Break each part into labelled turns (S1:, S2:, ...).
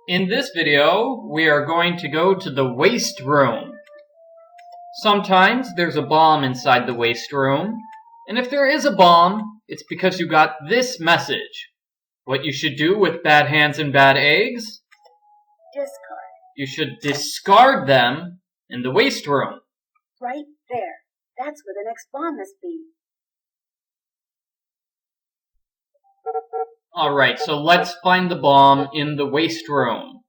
S1: In this video, we are going to go to the waste room. Sometimes there's a bomb inside the waste room, and if there is a bomb, it's because you got this message. What you should do with bad hands and bad eggs?
S2: Discard.
S1: You should discard them in the waste room.
S2: Right there. That's where the next bomb must be.
S1: Alright, so let's find the bomb in the waste room.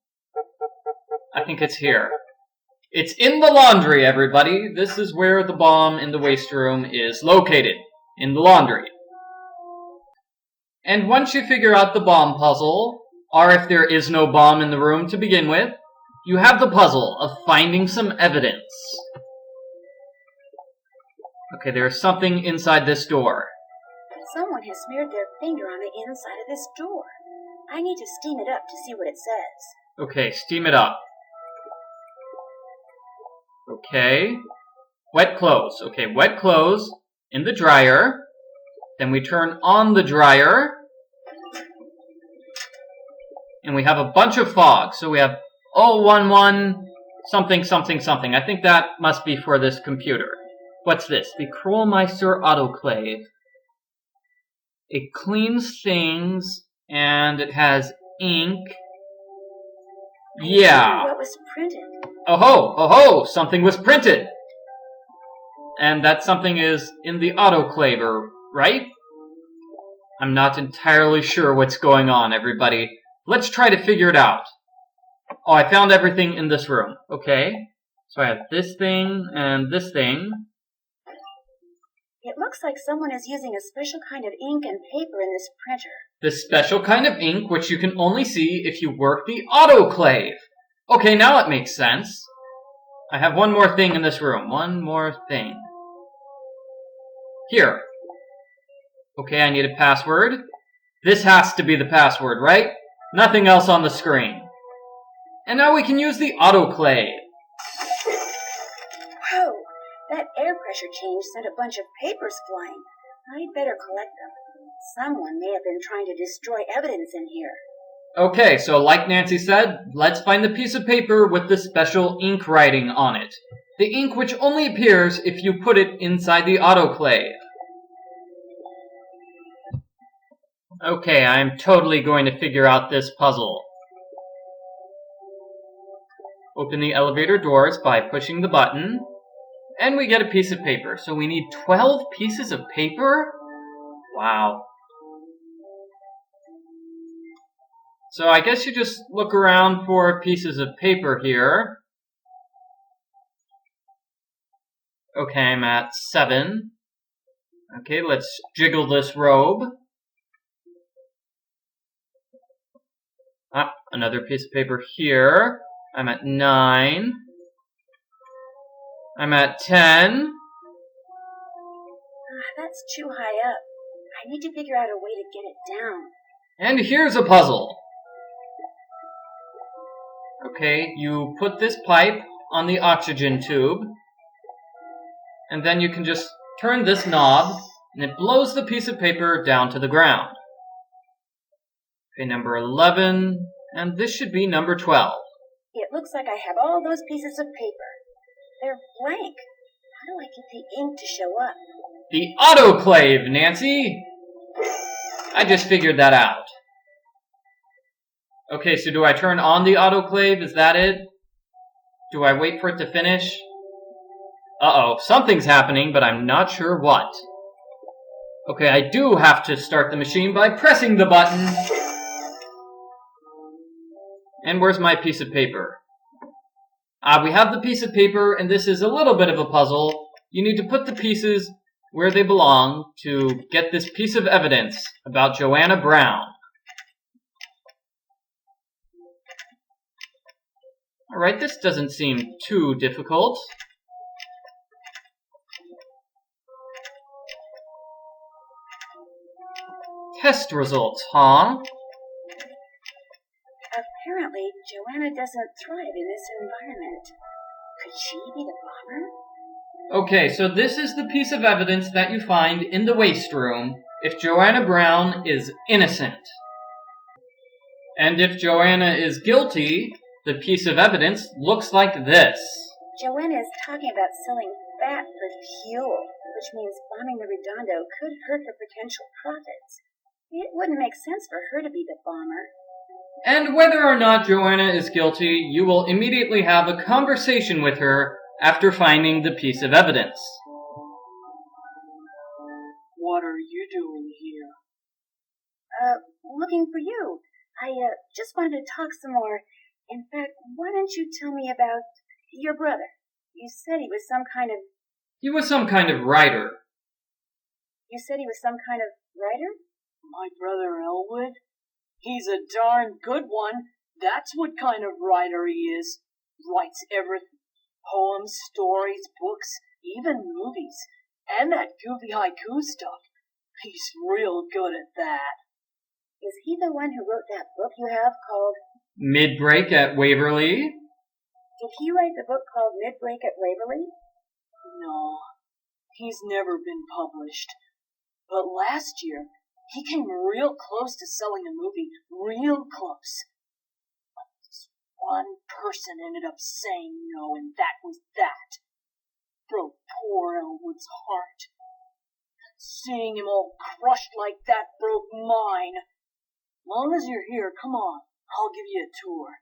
S1: I think it's here. It's in the laundry, everybody. This is where the bomb in the waste room is located. In the laundry. And once you figure out the bomb puzzle, or if there is no bomb in the room to begin with, you have the puzzle of finding some evidence. Okay, there's something inside this door.
S2: Someone has smeared their finger on the inside of this door. I need to steam it up to see what it says.
S1: Okay, steam it up. Okay. Wet clothes. Okay, wet clothes in the dryer. Then we turn on the dryer. And we have a bunch of fog. So we have 011 something something something. I think that must be for this computer. What's this? The Krollmeister autoclave. It cleans things, and it has ink. Yeah.
S2: What was printed?
S1: Oh-ho! Something was printed! And that something is in the autoclaver, right? I'm not entirely sure what's going on, everybody. Let's try to figure it out. Oh, I found everything in this room. Okay. So I have this thing and this thing.
S2: It looks like someone is using a special kind of ink and paper in this printer.
S1: This special kind of ink, which you can only see if you work the autoclave. Okay, now it makes sense. I have one more thing in this room. One more thing. Here. Okay, I need a password. This has to be the password, right? Nothing else on the screen. And now we can use the autoclave.
S2: Whoa! That air pressure change sent a bunch of papers flying. I'd better collect them. Someone may have been trying to destroy evidence in here.
S1: Okay, so like Nancy said, let's find the piece of paper with the special ink writing on it. The ink which only appears if you put it inside the autoclave. Okay, I'm totally going to figure out this puzzle. Open the elevator doors by pushing the button. And we get a piece of paper. So we need 12 pieces of paper? Wow. So I guess you just look around for pieces of paper here. Okay, I'm at 7. Okay, let's jiggle this robe. Ah, another piece of paper here. I'm at 9. I'm at 10.
S2: That's too high up. I need to figure out a way to get it down.
S1: And here's a puzzle. Okay, you put this pipe on the oxygen tube. And then you can just turn this knob, and it blows the piece of paper down to the ground. Okay, number 11. And this should be number 12.
S2: It looks like I have all those pieces of paper. They're blank. How do I get the ink to show up?
S1: The autoclave, Nancy! I just figured that out. Okay, so do I turn on the autoclave? Is that it? Do I wait for it to finish? Uh-oh, something's happening, but I'm not sure what. Okay, I do have to start the machine by pressing the button. And where's my piece of paper? We have the piece of paper, and this is a little bit of a puzzle. You need to put the pieces where they belong to get this piece of evidence about Joanna Brown. Alright, this doesn't seem too difficult. Test results, huh?
S2: Apparently, Joanna doesn't thrive in this environment. Could she be the bomber?
S1: Okay, so this is the piece of evidence that you find in the waste room if Joanna Brown is innocent. And if Joanna is guilty, the piece of evidence looks like this.
S2: Joanna is talking about selling fat for fuel, which means bombing the Redondo could hurt her potential profits. It wouldn't make sense for her to be the bomber.
S1: And whether or not Joanna is guilty, you will immediately have a conversation with her after finding the piece of evidence.
S3: What are you doing here?
S2: Looking for you. I just wanted to talk some more. In fact, why don't you tell me about your brother? You said he was some kind of...
S1: He was some kind of writer.
S2: You said he was some kind of writer?
S3: My brother Elwood? He's a darn good one. That's what kind of writer he is. Writes everything. Poems, stories, books, even movies. And that goofy haiku stuff. He's real good at that.
S2: Is he the one who wrote that book you have called...
S1: Midbreak at Waverly?
S2: Did he write the book called Midbreak at Waverly?
S3: No, he's never been published. But last year, he came real close to selling a movie. Real close. But this one person ended up saying no, and that was that. Broke poor Elwood's heart. Seeing him all crushed like that broke mine. Long as you're here, come on. I'll give you a tour.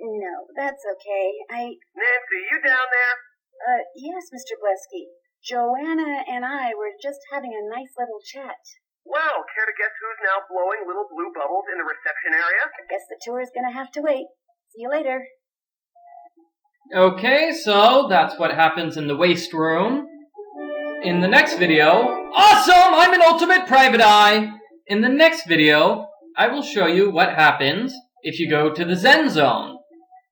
S2: No, that's okay.
S4: Nancy, you down there?
S2: Yes, Mr. Blesky. Joanna and I were just having a nice little chat.
S4: Well, care to guess who's now blowing little blue bubbles in the reception area?
S2: I guess the tour is gonna have to wait. See you later.
S1: Okay, so that's what happens in the waste room. In the next video... Awesome! I'm an ultimate private eye! In the next video, I will show you what happens if you go to the Zen Zone.